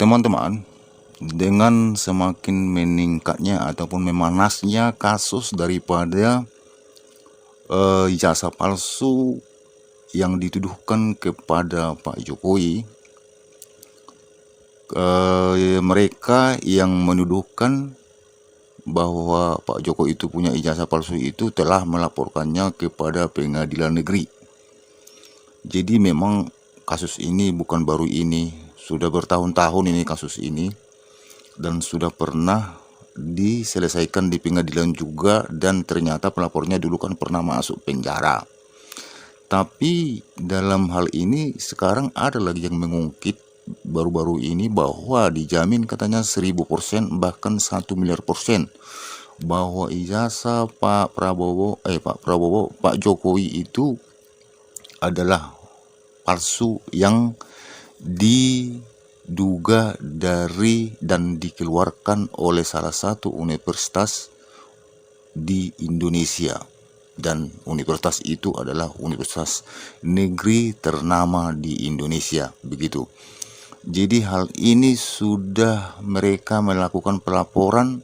teman-teman, dengan semakin meningkatnya ataupun memanasnya kasus daripada ijazah palsu yang dituduhkan kepada Pak Jokowi, mereka yang menuduhkan bahwa Pak Jokowi itu punya ijazah palsu itu telah melaporkannya kepada pengadilan negeri. Jadi memang kasus ini bukan baru ini, sudah bertahun-tahun ini kasus ini, dan sudah pernah diselesaikan di pengadilan juga, dan ternyata pelapornya dulu kan pernah masuk penjara. Tapi dalam hal ini sekarang ada lagi yang mengungkit baru-baru ini bahwa dijamin katanya 1000%, bahkan 1 miliar persen, bahwa ijazah Pak Jokowi itu adalah palsu yang diduga dari dan dikeluarkan oleh salah satu universitas di Indonesia, dan universitas itu adalah universitas negeri ternama di Indonesia, begitu. Jadi hal ini sudah mereka melakukan pelaporan,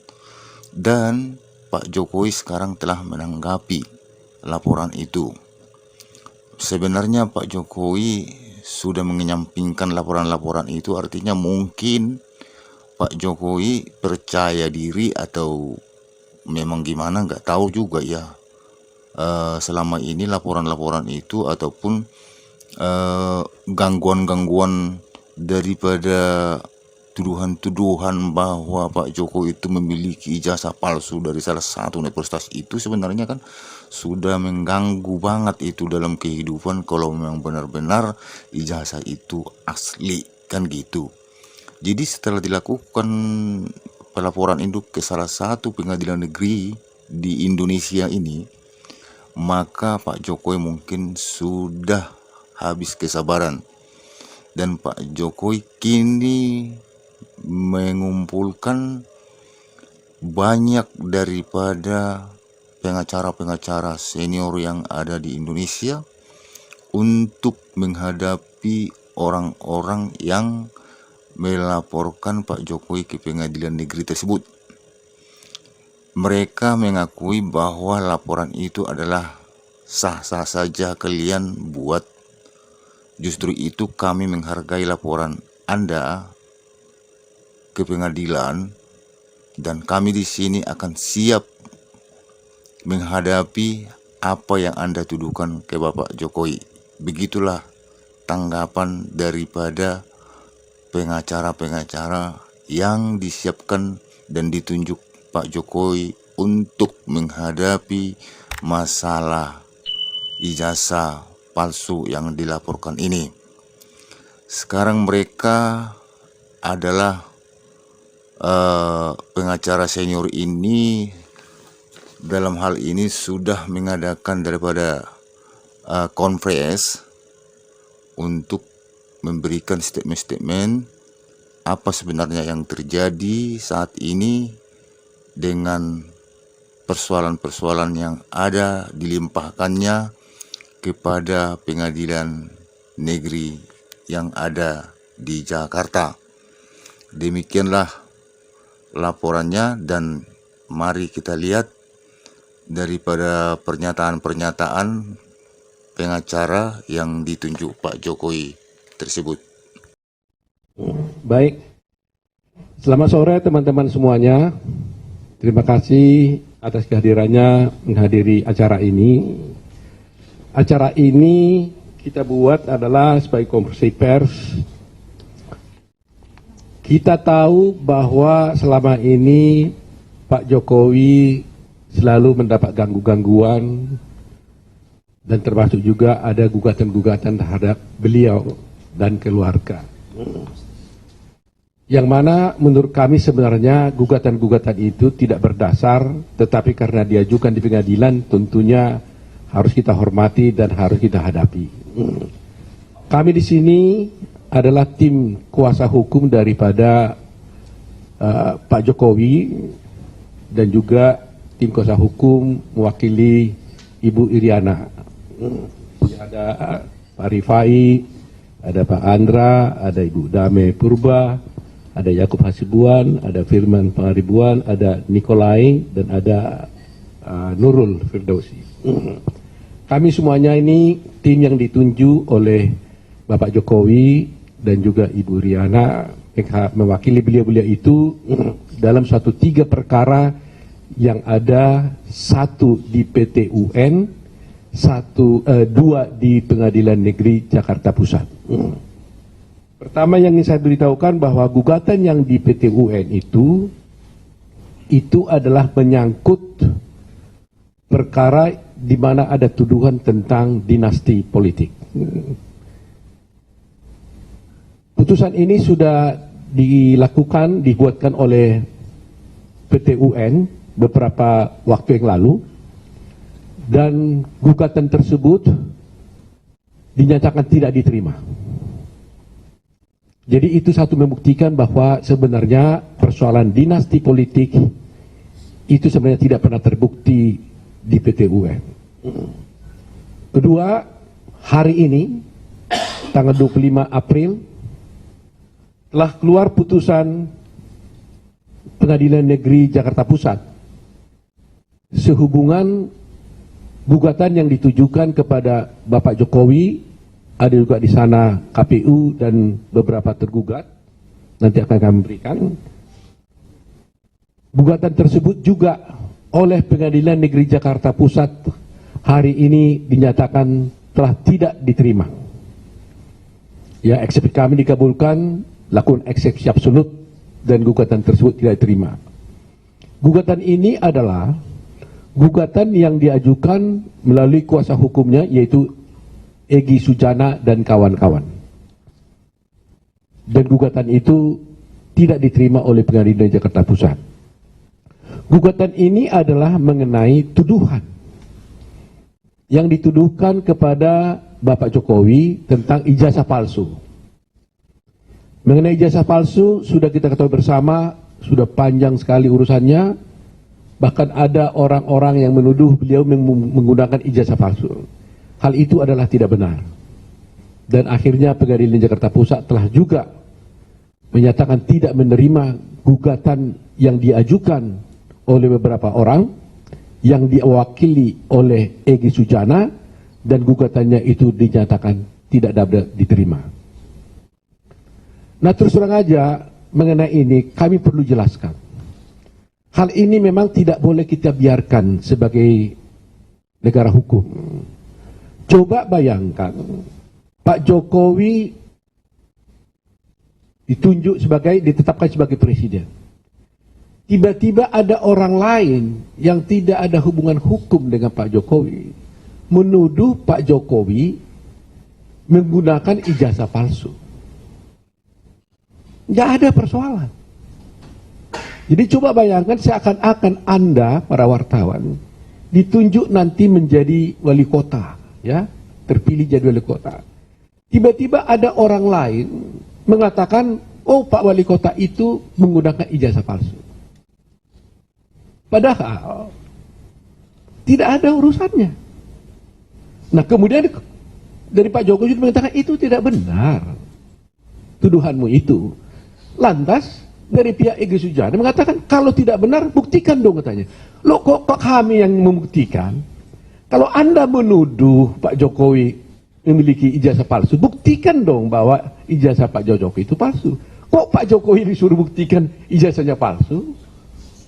dan Pak Jokowi sekarang telah menanggapi laporan itu. Sebenarnya Pak Jokowi sudah menyampingkan laporan-laporan itu, artinya mungkin Pak Jokowi percaya diri atau memang gimana, nggak tahu juga ya. Selama ini laporan-laporan itu ataupun gangguan-gangguan daripada tuduhan-tuduhan bahwa Pak Jokowi itu memiliki ijazah palsu dari salah satu universitas itu sebenarnya kan sudah mengganggu banget itu dalam kehidupan kalau memang benar-benar ijazah itu asli, kan gitu. Jadi setelah dilakukan pelaporan induk ke salah satu pengadilan negeri di Indonesia ini, maka Pak Jokowi mungkin sudah habis kesabaran, dan Pak Jokowi kini mengumpulkan banyak daripada pengacara-pengacara senior yang ada di Indonesia untuk menghadapi orang-orang yang melaporkan Pak Jokowi ke pengadilan negeri tersebut. Mereka mengakui bahwa laporan itu adalah sah-sah saja kalian buat. Justru itu kami menghargai laporan Anda ke pengadilan, dan kami di sini akan siap menghadapi apa yang Anda tuduhkan ke Bapak Jokowi. Begitulah tanggapan daripada pengacara-pengacara yang disiapkan dan ditunjuk Pak Jokowi untuk menghadapi masalah ijazah palsu yang dilaporkan ini. Sekarang mereka adalah pengacara senior ini dalam hal ini sudah mengadakan daripada konferensi untuk memberikan statement-statement apa sebenarnya yang terjadi saat ini dengan persoalan-persoalan yang ada dilimpahkannya kepada pengadilan negeri yang ada di Jakarta. Demikianlah laporannya, dan mari kita lihat daripada pernyataan-pernyataan pengacara yang ditunjuk Pak Jokowi tersebut. Baik, selamat sore teman-teman semuanya. Terima kasih atas kehadirannya menghadiri acara ini. Acara ini kita buat adalah sebagai konferensi pers. Kita tahu bahwa selama ini Pak Jokowi selalu mendapat gangguan, dan termasuk juga ada gugatan-gugatan terhadap beliau dan keluarga. Yang mana menurut kami sebenarnya gugatan-gugatan itu tidak berdasar, tetapi karena diajukan di pengadilan tentunya harus kita hormati dan harus kita hadapi. Kami di sini adalah tim kuasa hukum daripada Pak Jokowi, dan juga tim kuasa hukum mewakili Ibu Iriana. Ada Pak Rifai, ada Pak Andra, ada Ibu Dame Purba, ada Yakub Hasibuan, ada Firman Pangaribuan, ada Nikolai, dan ada Nurul Firdausi. Kami semuanya ini tim yang ditunjuk oleh Bapak Jokowi dan juga Ibu Riana mewakili beliau-beliau itu dalam suatu 3 perkara yang ada, 1 di PT UN, 2 di Pengadilan Negeri Jakarta Pusat. Pertama yang ingin saya beritahukan bahwa gugatan yang di PT UN itu adalah menyangkut perkara di mana ada tuduhan tentang dinasti politik. Putusan ini sudah dibuatkan oleh PT UN beberapa waktu yang lalu, dan gugatan tersebut dinyatakan tidak diterima. Jadi itu satu membuktikan bahwa sebenarnya persoalan dinasti politik itu sebenarnya tidak pernah terbukti di PT UN. Kedua, hari ini tanggal 25 April telah keluar putusan Pengadilan Negeri Jakarta Pusat sehubungan gugatan yang ditujukan kepada Bapak Jokowi, ada juga di sana KPU dan beberapa tergugat, nanti akan kami berikan. Gugatan tersebut juga oleh Pengadilan Negeri Jakarta Pusat hari ini dinyatakan telah tidak diterima. Ya, eksepsi kami dikabulkan, lakukan eksepsi absolut, dan gugatan tersebut tidak diterima. Gugatan ini adalah gugatan yang diajukan melalui kuasa hukumnya, yaitu Egy Sujana dan kawan-kawan. Dan gugatan itu tidak diterima oleh Pengadilan Jakarta Pusat. Gugatan ini adalah mengenai tuduhan yang dituduhkan kepada Bapak Jokowi tentang ijazah palsu. Mengenai ijazah palsu sudah kita ketahui bersama, sudah panjang sekali urusannya. Bahkan ada orang-orang yang menuduh beliau menggunakan ijazah palsu. Hal itu adalah tidak benar. Dan akhirnya Pengadilan Jakarta Pusat telah juga menyatakan tidak menerima gugatan yang diajukan oleh beberapa orang yang diwakili oleh Egy Sujana, dan gugatannya itu dinyatakan tidak dapat diterima. Nah, terus terang aja mengenai ini kami perlu jelaskan. Hal ini memang tidak boleh kita biarkan sebagai negara hukum. Coba bayangkan, Pak Jokowi ditetapkan sebagai presiden. Tiba-tiba ada orang lain yang tidak ada hubungan hukum dengan Pak Jokowi menuduh Pak Jokowi menggunakan ijazah palsu. Nggak ada persoalan. Jadi coba bayangkan seakan-akan Anda, para wartawan, ditunjuk nanti menjadi wali kota, ya, terpilih jadi wali kota. Tiba-tiba ada orang lain mengatakan, oh Pak Wali Kota itu menggunakan ijazah palsu. Padahal tidak ada urusannya. Nah, kemudian dari Pak Jokowi mengatakan itu tidak benar, tuduhanmu itu. Lantas dari pihak Egy Sujana mengatakan kalau tidak benar buktikan dong, katanya. Loh, kok kami yang membuktikan? Kalau Anda menuduh Pak Jokowi memiliki ijazah palsu, buktikan dong bahwa ijazah Pak Jokowi itu palsu. Kok Pak Jokowi disuruh buktikan ijazahnya palsu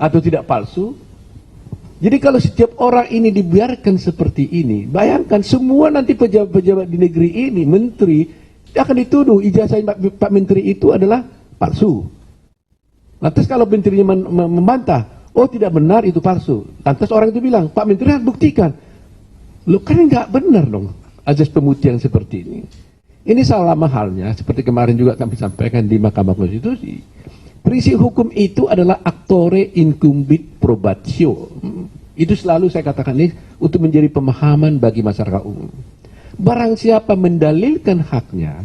atau tidak palsu? Jadi kalau setiap orang ini dibiarkan seperti ini, bayangkan semua nanti pejabat-pejabat di negeri ini, menteri, akan dituduh ijazah Pak Menteri itu adalah palsu. Lantas kalau menterinya membantah, oh tidak benar itu palsu. Lantas orang itu bilang, Pak Menteri harus buktikan. Loh, kan nggak benar dong azas pembuktian seperti ini. Ini sama halnya seperti kemarin juga kami sampaikan di Mahkamah Konstitusi. Prinsip hukum itu adalah actore incumbit probatio. Itu selalu saya katakan ini untuk menjadi pemahaman bagi masyarakat umum. Barang siapa mendalilkan haknya,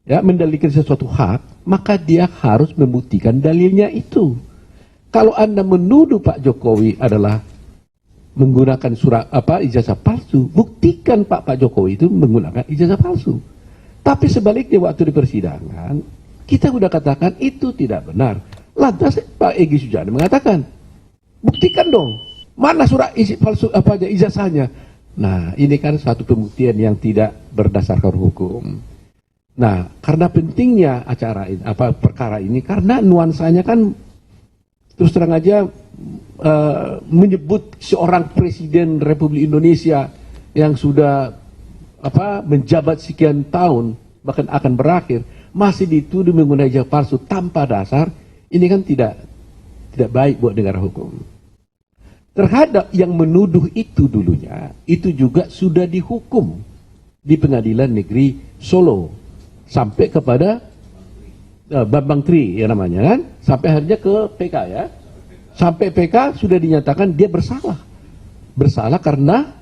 ya, mendalilkan sesuatu hak, maka dia harus membuktikan dalilnya itu. Kalau Anda menuduh Pak Jokowi adalah menggunakan ijazah palsu, buktikan Pak Jokowi itu menggunakan ijazah palsu. Tapi sebaliknya waktu di persidangan, Kita sudah katakan itu tidak benar. Lantas Pak Egy Sujana mengatakan, buktikan dong, mana surat isi palsu apa aja ijazahnya. Nah, ini kan satu pembuktian yang tidak berdasarkan hukum. Nah, karena pentingnya acara ini, perkara ini, karena nuansanya kan terus terang aja menyebut seorang presiden Republik Indonesia yang sudah menjabat sekian tahun bahkan akan berakhir masih dituduh menggunakan ijazah palsu tanpa dasar. Ini kan tidak baik buat negara hukum. Terhadap yang menuduh itu dulunya, itu juga sudah dihukum di Pengadilan Negeri Solo sampai kepada Bambang Tri ya namanya kan, sampai akhirnya ke PK ya. Sampai PK sudah dinyatakan dia bersalah. Bersalah karena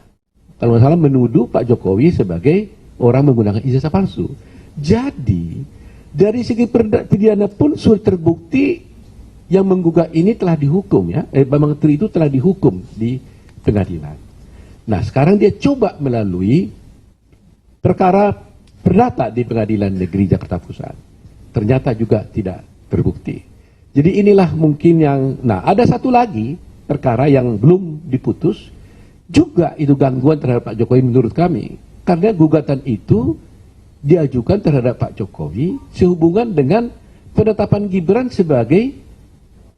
kalau nggak salah menuduh Pak Jokowi sebagai orang menggunakan ijazah palsu. Jadi dari segi pidana pun sudah terbukti yang menggugat ini telah dihukum ya. Bambang Tri itu telah dihukum di pengadilan. Nah sekarang dia coba melalui perkara perdata di Pengadilan Negeri Jakarta Pusat. Ternyata juga tidak terbukti. Jadi inilah mungkin yang, nah ada satu lagi perkara yang belum diputus, juga itu gangguan terhadap Pak Jokowi menurut kami. Karena gugatan itu diajukan terhadap Pak Jokowi sehubungan dengan penetapan Gibran sebagai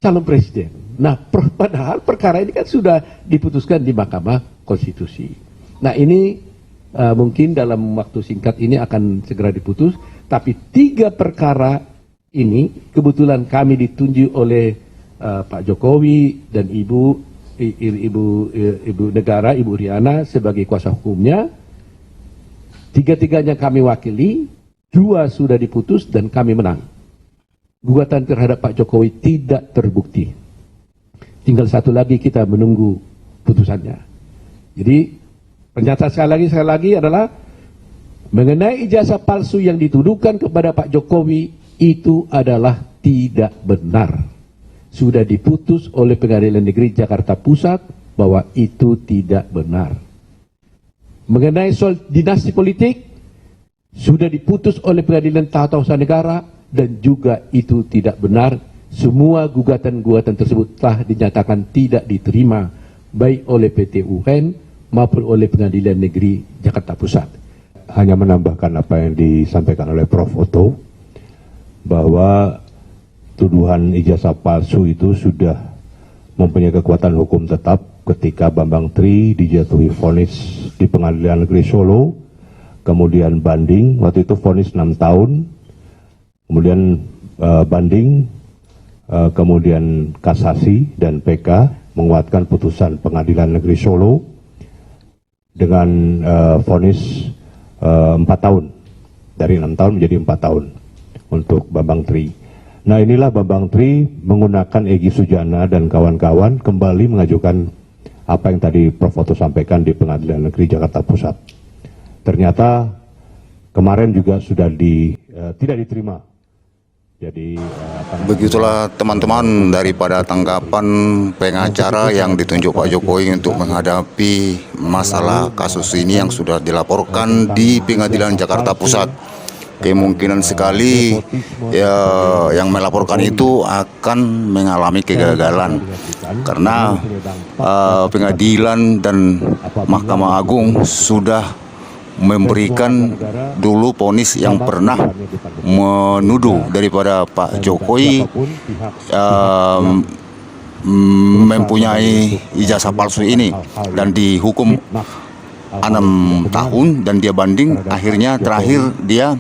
calon presiden. Nah padahal perkara ini kan sudah diputuskan di Mahkamah Konstitusi. Nah ini mungkin dalam waktu singkat ini akan segera diputus, tapi 3 perkara ini kebetulan kami ditunjuk oleh Pak Jokowi dan Ibu Negara, Ibu Riana sebagai kuasa hukumnya. 3-tiganya kami wakili, 2 sudah diputus dan kami menang. Gugatan terhadap Pak Jokowi tidak terbukti. Tinggal 1 lagi kita menunggu putusannya. Jadi pernyataan sekali lagi adalah mengenai ijazah palsu yang dituduhkan kepada Pak Jokowi itu adalah tidak benar. Sudah diputus oleh Pengadilan Negeri Jakarta Pusat bahwa itu tidak benar. Mengenai soal dinasti politik sudah diputus oleh Pengadilan Tata Usaha Negara dan juga itu tidak benar. Semua gugatan-gugatan tersebut telah dinyatakan tidak diterima baik oleh PT UN maupun oleh Pengadilan Negeri Jakarta Pusat. Hanya menambahkan apa yang disampaikan oleh Prof. Otto, bahwa tuduhan ijazah palsu itu sudah mempunyai kekuatan hukum tetap ketika Bambang Tri dijatuhi vonis di Pengadilan Negeri Solo, kemudian banding, waktu itu vonis 6 tahun, kemudian banding, kemudian kasasi dan PK menguatkan putusan Pengadilan Negeri Solo dengan vonis 4 tahun, dari 6 tahun menjadi 4 tahun untuk Bambang Tri. Nah inilah Bambang Tri menggunakan Egy Sujana dan kawan-kawan kembali mengajukan apa yang tadi Prof. Otto sampaikan di Pengadilan Negeri Jakarta Pusat. Ternyata kemarin juga sudah tidak diterima. Jadi begitulah teman-teman daripada tanggapan pengacara yang ditunjuk Pak Jokowi untuk menghadapi masalah kasus ini yang sudah dilaporkan di Pengadilan Jakarta Pusat. Kemungkinan sekali ya yang melaporkan itu akan mengalami kegagalan karena pengadilan dan Mahkamah Agung sudah memberikan dulu vonis yang pernah menuduh daripada Pak Jokowi mempunyai ijazah palsu ini dan dihukum 6 tahun dan dia banding, akhirnya terakhir dia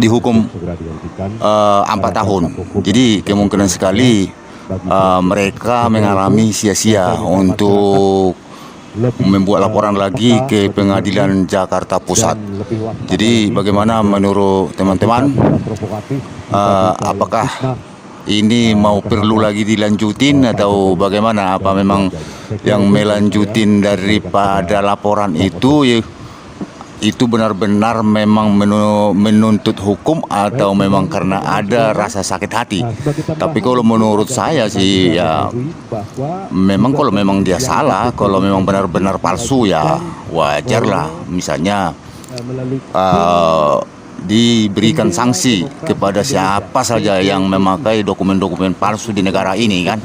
dihukum 4 tahun. Jadi kemungkinan sekali mereka mengalami sia-sia untuk membuat laporan lagi ke Pengadilan Jakarta Pusat. Jadi bagaimana menurut teman-teman, apakah ini mau perlu lagi dilanjutin atau bagaimana? Apa memang yang melanjutin daripada laporan itu benar-benar memang menuntut hukum atau memang karena ada rasa sakit hati? Tapi kalau menurut saya sih ya memang kalau memang dia salah, kalau memang benar-benar palsu ya wajar lah. Misalnya diberikan sanksi kepada siapa saja yang memakai dokumen-dokumen palsu di negara ini kan.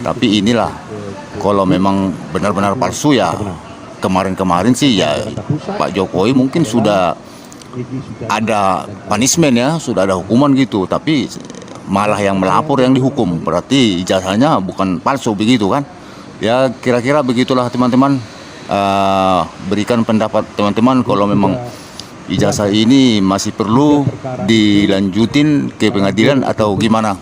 Tapi inilah, kalau memang benar-benar palsu ya, kemarin-kemarin sih ya Pak Jokowi mungkin sudah ada punishment ya, sudah ada hukuman gitu. Tapi malah yang melapor yang dihukum, berarti ijazahnya bukan palsu begitu kan. Ya kira-kira begitulah teman-teman. Berikan pendapat teman-teman kalau memang ijazah ini masih perlu dilanjutin ke pengadilan atau gimana.